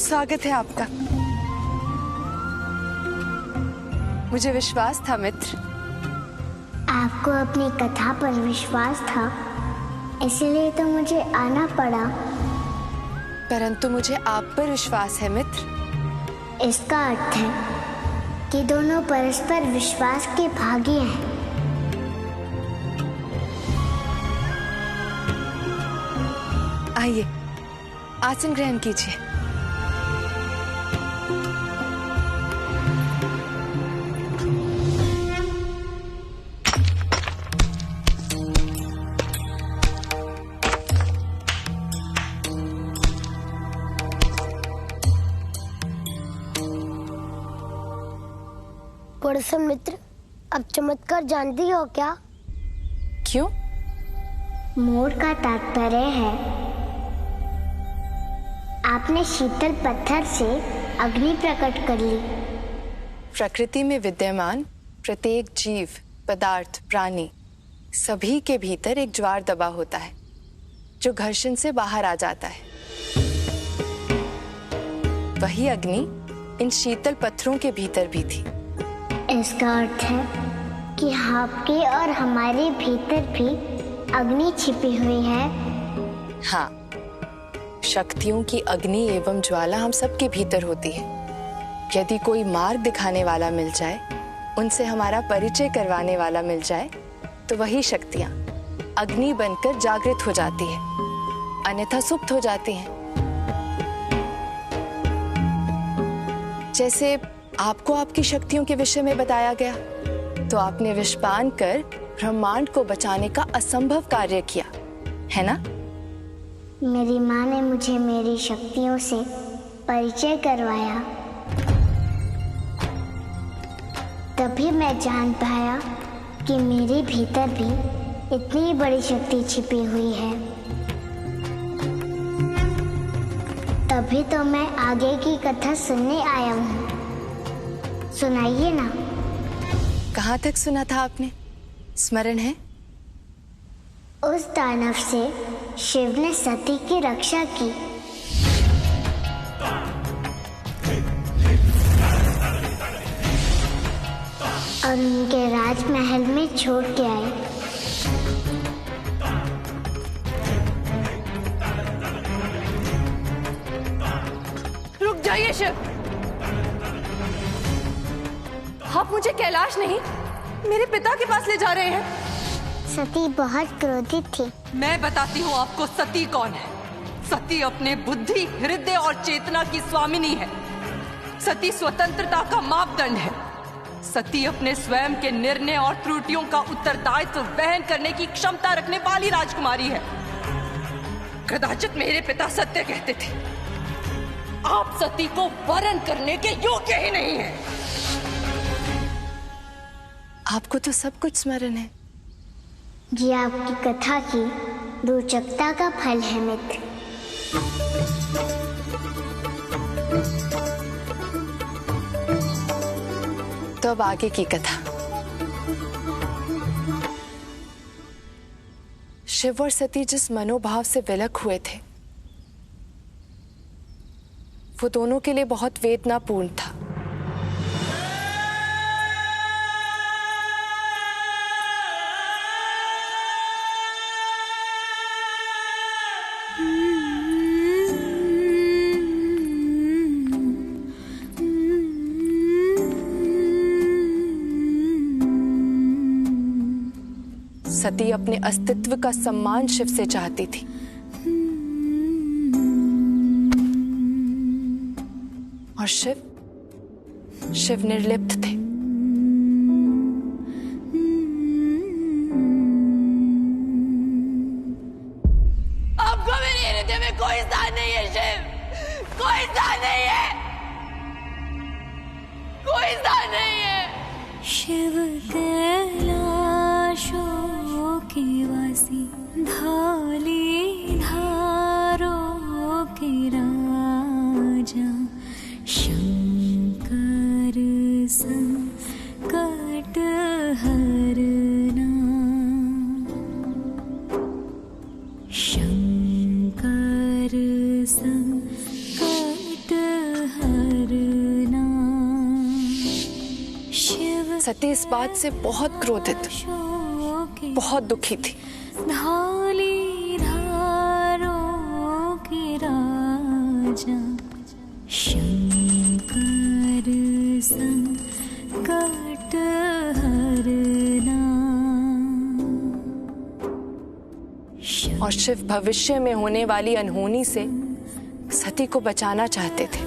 स्वागत है आपका। मुझे विश्वास था मित्र। आपको अपनी कथा पर विश्वास था, इसलिए तो मुझे आना पड़ा। परंतु मुझे आप पर विश्वास है मित्र। इसका अर्थ है कि दोनों परस्पर विश्वास के भागी हैं। आइए, आसन ग्रहण कीजिए। परसम मित्र, अब चमत्कार जानती हो क्या? क्यों? मोर का तात्पर्य है आपने शीतल पत्थर से अग्नि प्रकट कर ली। प्रकृति में विद्यमान प्रत्येक जीव, पदार्थ, प्राणी सभी के भीतर एक ज्वार दबा होता है जो घर्षण से बाहर आ जाता है। वही अग्नि इन शीतल पत्थरों के भीतर भी थी। इसका अर्थ है कि आपके और हमारे भीतर भी अग्नि छिपी हुई है। हाँ, शक्तियों की अग्नि एवं ज्वाला हम सबके भीतर होती है। यदि कोई मार्ग दिखाने वाला मिल जाए, उनसे हमारा परिचय करवाने वाला मिल जाए, तो वही शक्तियां अग्नि बनकर जागृत हो जाती है, अन्यथा सुप्त हो जाती हैं। जैसे आपको आपकी शक्तियों के विषय में बताया गया, तो आपने विष पान कर ब्रह्मांड को बचाने का असंभव कार्य किया, है ना? मेरी माँ ने मुझे मेरी शक्तियों से परिचय करवाया, तभी मैं जान पाया कि मेरे भीतर भी इतनी बड़ी शक्ति छिपी हुई है। तभी तो मैं आगे की कथा सुनने आया हूँ। सुनाइए ना। कहाँ तक सुना था आपने? स्मरण है? उस दानव से शिव ने सती की रक्षा की और उनके राजमहल में छोड़ के आए। रुक जाइए शिव, आप मुझे कैलाश नहीं, मेरे पिता के पास ले जा रहे हैं। सती बहुत क्रोधित थी। मैं बताती हूँ आपको सती कौन है। सती अपने बुद्धि, हृदय और चेतना की स्वामिनी है। सती स्वतंत्रता का मापदंड है। सती अपने स्वयं के निर्णय और त्रुटियों का उत्तरदायित्व वहन करने की क्षमता रखने वाली राजकुमारी है। कदाचित मेरे पिता सत्य कहते थे, आप सती को वरण करने के योग्य ही नहीं है। आपको तो सब कुछ स्मरण है। ये आपकी कथा की रोचकता का फल है मित्र। तो अब आगे की कथा। शिव और सती जिस मनोभाव से विलक हुए थे, वो दोनों के लिए बहुत वेदनापूर्ण था। सती अपने अस्तित्व का सम्मान शिव से चाहती थी, और शिव निर्लिप्त थे। आपको मेरे हृदय में कोई स्थान नहीं है शिव, कोई स्थान नहीं है, कोई स्थान नहीं है। शिव कैलाशो के वासी, धाली धारो के राजा, शंकर संकट हरना, शंकर संकट सती इस बात से बहुत क्रोधित, बहुत दुखी थी। धाली धारों के राजा शंकर संकट हरना। और शिव भविष्य में होने वाली अनहोनी से सती को बचाना चाहते थे।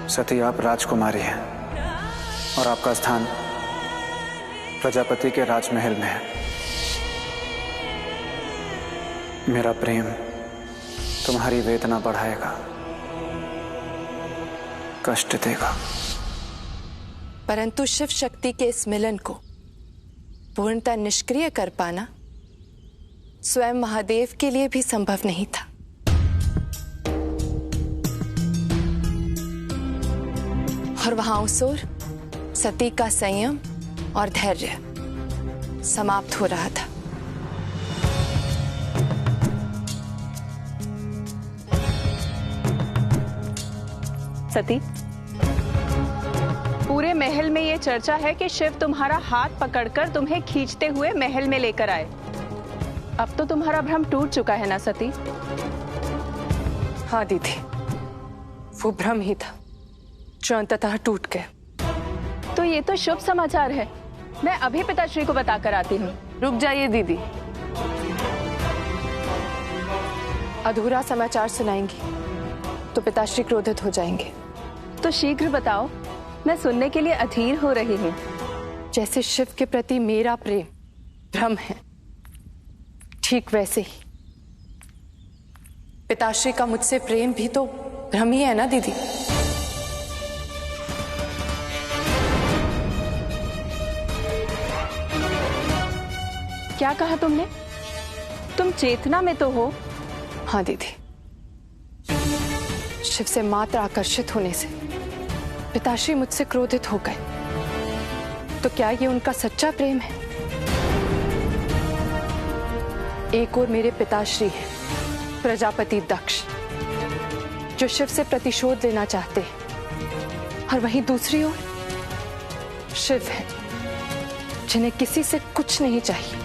सती, आप राजकुमारी हैं और आपका स्थान प्रजापति के राजमहल में है। मेरा प्रेम तुम्हारी वेदना बढ़ाएगा, कष्ट देगा। परंतु शिव शक्ति के इस मिलन को पूर्णतः निष्क्रिय कर पाना स्वयं महादेव के लिए भी संभव नहीं था। और वहां उस ओर सती का संयम और धैर्य समाप्त हो रहा था। सती, पूरे महल में ये चर्चा है कि शिव तुम्हारा हाथ पकड़कर तुम्हें खींचते हुए महल में लेकर आए। अब तो तुम्हारा भ्रम टूट चुका है ना सती? हाँ दीदी, वो भ्रम ही था जो अंततः टूट गया। तो ये तो शुभ समाचार है। मैं अभी पिताश्री को बताकर आती हूँ। रुक जाइए दीदी, अधूरा समाचार सुनाएंगी तो पिताश्री क्रोधित हो जाएंगे। तो शीघ्र बताओ, मैं सुनने के लिए अधीर हो रही हूँ। जैसे शिव के प्रति मेरा प्रेम भ्रम है, ठीक वैसे ही पिताश्री का मुझसे प्रेम भी तो भ्रम ही है ना दीदी। क्या कहा तुमने? तुम चेतना में तो हो? हाँ दीदी, शिव से मात्र आकर्षित होने से पिताश्री मुझसे क्रोधित हो गए। तो क्या ये उनका सच्चा प्रेम है? एक ओर मेरे पिताश्री हैं, प्रजापति दक्ष, जो शिव से प्रतिशोध लेना चाहते हैं, और वहीं दूसरी ओर शिव है, जिन्हें किसी से कुछ नहीं चाहिए।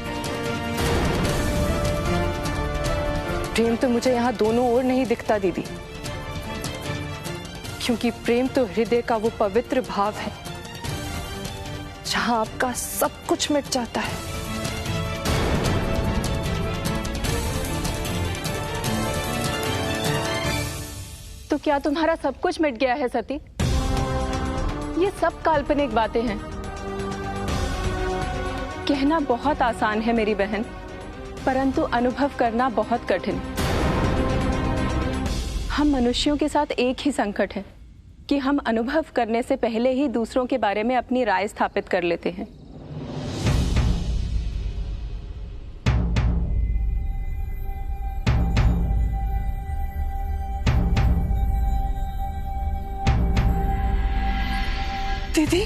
प्रेम तो मुझे यहाँ दोनों ओर नहीं दिखता दीदी, क्योंकि प्रेम तो हृदय का वो पवित्र भाव है जहां आपका सब कुछ मिट जाता है। तो क्या तुम्हारा सब कुछ मिट गया है सती? ये सब काल्पनिक बातें हैं। कहना बहुत आसान है मेरी बहन, परंतु अनुभव करना बहुत कठिन। हम मनुष्यों के साथ एक ही संकट है कि हम अनुभव करने से पहले ही दूसरों के बारे में अपनी राय स्थापित कर लेते हैं। दीदी,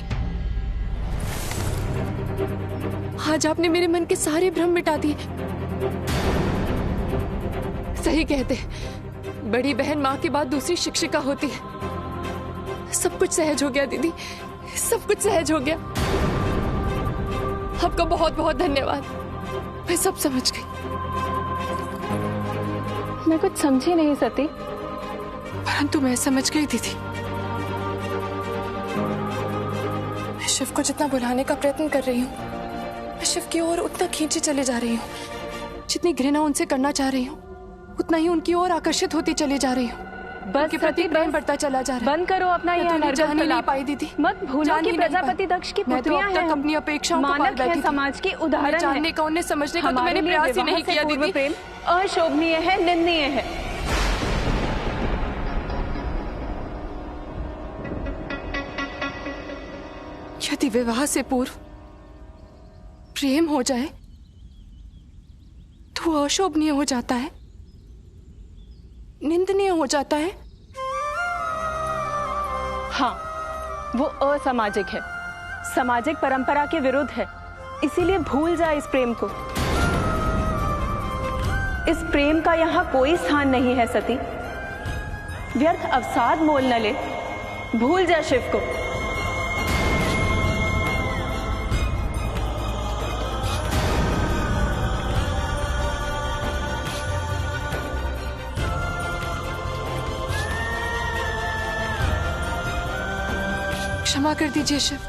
आज आपने मेरे मन के सारे भ्रम मिटा दिए। सही कहते, बड़ी बहन माँ के बाद दूसरी शिक्षिका होती है। सब कुछ सहज हो गया दीदी, सब कुछ सहज हो गया। आपका बहुत बहुत धन्यवाद, मैं सब समझ गई। मैं कुछ समझी नहीं सती। परंतु मैं समझ गई दीदी। मैं शिव को जितना बुलाने का प्रयत्न कर रही हूँ, मैं शिव की ओर उतना खींची चली जा रही हूँ। जितनी घृणा उनसे करना चाह रही हूँ, उतना ही उनकी ओर आकर्षित होती चली जा रही हूँ। बस के प्रति प्रेम बढ़ता चला जा रहा है। बंद करो अपना ये मैं तो जान ही नहीं पाई दीदी। मत भूलो कि प्रजापति दक्ष की पुत्रियां हैं। अपनी अपेक्षाओं को मानक है, समाज की उदाहरण है। जानने का, उन्हें समझने का तो मैंने प्रयास ही नहीं किया दीदी। प्रेम अशोभनीय है, निंदनीय है। यदि विवाह से पूर्व प्रेम हो जाए तो वो अशोभनीय हो जाता है, निंदनीय हो जाता है। हाँ, वो असामाजिक है, सामाजिक परंपरा के विरुद्ध है। इसीलिए भूल जा इस प्रेम को। इस प्रेम का यहाँ कोई स्थान नहीं है सती। व्यर्थ अवसाद मोल न ले, भूल जा शिव को। क्षमा कर दीजिए शिव,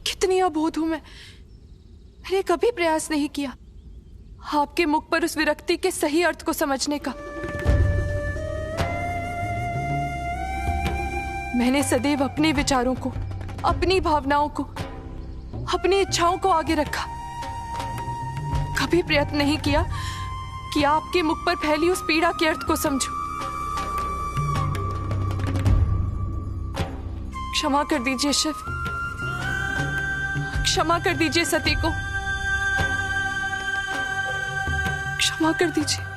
कितनी अबोध हूं मैंने कभी प्रयास नहीं किया आपके मुख पर उस विरक्ति के सही अर्थ को समझने का। मैंने सदैव अपने विचारों को, अपनी भावनाओं को, अपनी इच्छाओं को आगे रखा। कभी प्रयत्न नहीं किया कि आपके मुख पर फैली उस पीड़ा के अर्थ को समझूं। क्षमा कर दीजिए शिव, क्षमा कर दीजिए सती को, क्षमा कर दीजिए।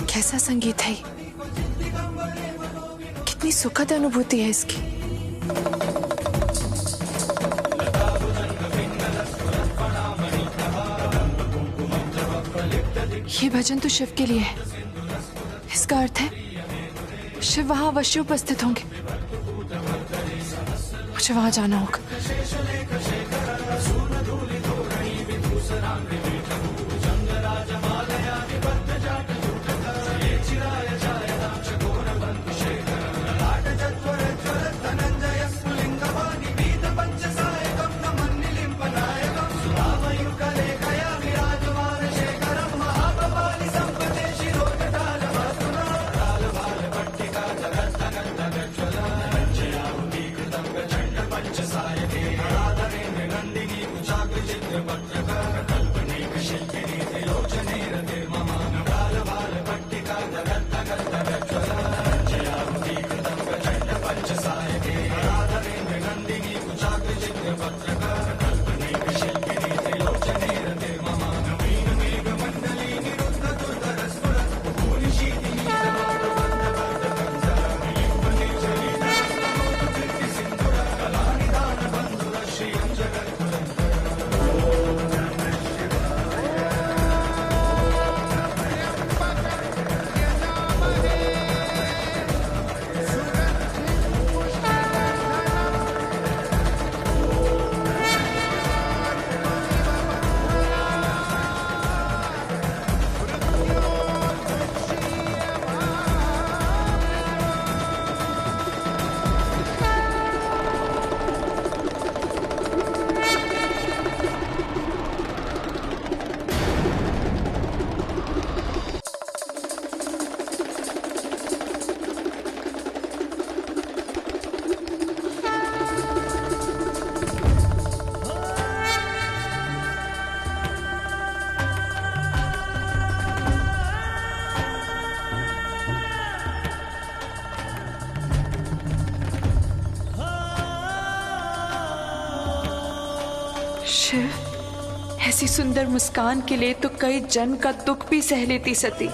कैसा संगीत है, कितनी सुखद अनुभूति है इसकी। ये भजन तो शिव के लिए है। इसका अर्थ है शिव वहां अवश्य उपस्थित होंगे। मुझे वहां जाना होगा। Shake it. शिव, ऐसी सुंदर मुस्कान के लिए तो कई जन्म का दुख भी सह लेती सती।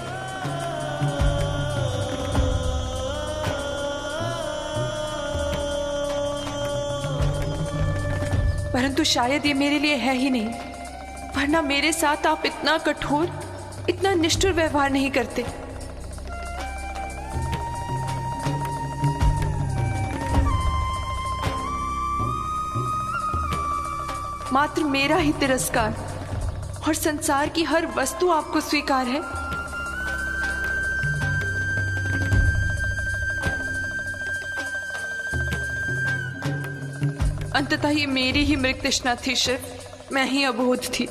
परंतु शायद ये मेरे लिए है ही नहीं, वरना मेरे साथ आप इतना कठोर, इतना निष्ठुर व्यवहार नहीं करते। मात्र मेरा ही तिरस्कार और संसार की हर वस्तु आपको स्वीकार है। अंततः ये मेरी ही मृग तृष्णा थी शिव, मैं ही अबोध थी।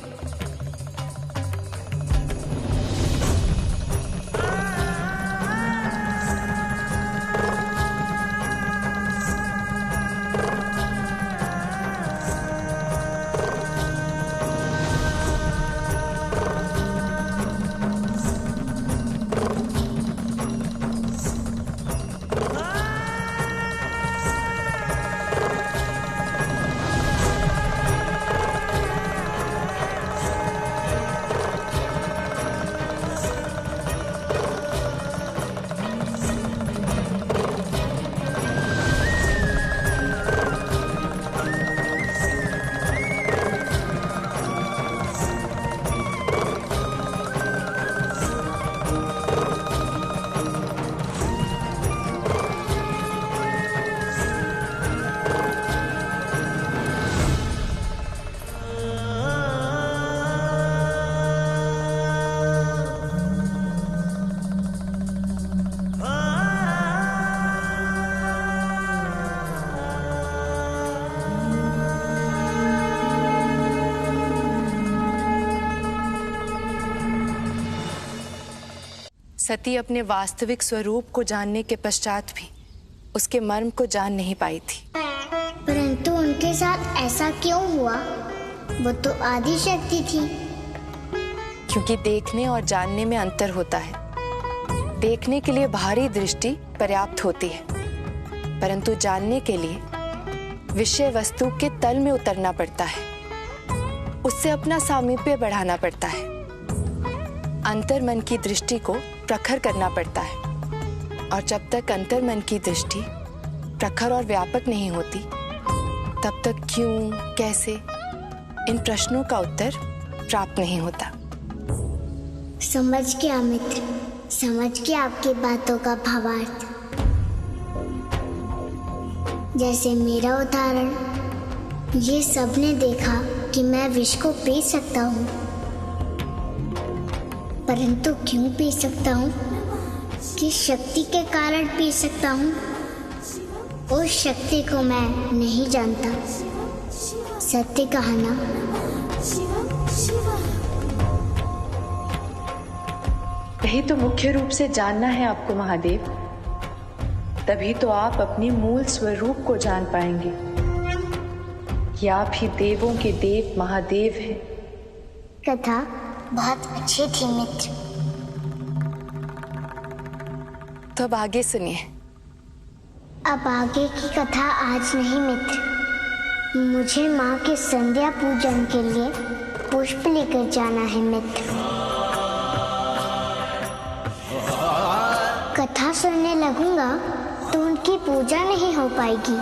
सती अपने वास्तविक स्वरूप को जानने के पश्चात भी उसके मर्म को जान नहीं पाई थी। परंतु उनके साथ ऐसा क्यों हुआ? वो तो आदि शक्ति थी। क्योंकि देखने और जानने में अंतर होता है। देखने के लिए बाहरी दृष्टि पर्याप्त होती है, परंतु जानने के लिए विषय वस्तु के तल में उतरना पड़ता है, उससे अपना सामीप्य बढ़ाना पड़ता है, अंतर मन की दृष्टि को प्रखर करना पड़ता है। और जब तक अंतर मन की दृष्टि प्रखर और व्यापक नहीं होती, तब तक क्यों, कैसे, इन प्रश्नों का उत्तर प्राप्त नहीं होता। समझ गया मित्र, समझ गया आपकी बातों का भावार्थ। जैसे मेरा उदाहरण, ये सबने देखा कि मैं विष को पी सकता हूँ, परंतु क्यों पी सकता हूँ, किस शक्ति के कारण पी सकता हूँ, उस शक्ति को मैं नहीं जानता। सत्य कहा ना। यही तो मुख्य रूप से जानना है आपको महादेव, तभी तो आप अपने मूल स्वरूप को जान पाएंगे कि आप ही देवों के देव महादेव हैं। कथा बहुत अच्छी थी मित्र। तो अब आगे सुनिए। अब आगे की कथा आज नहीं मित्र, मुझे माँ के संध्या पूजन के लिए पुष्प लेकर जाना है मित्र। कथा सुनने लगूंगा तो उनकी पूजा नहीं हो पाएगी।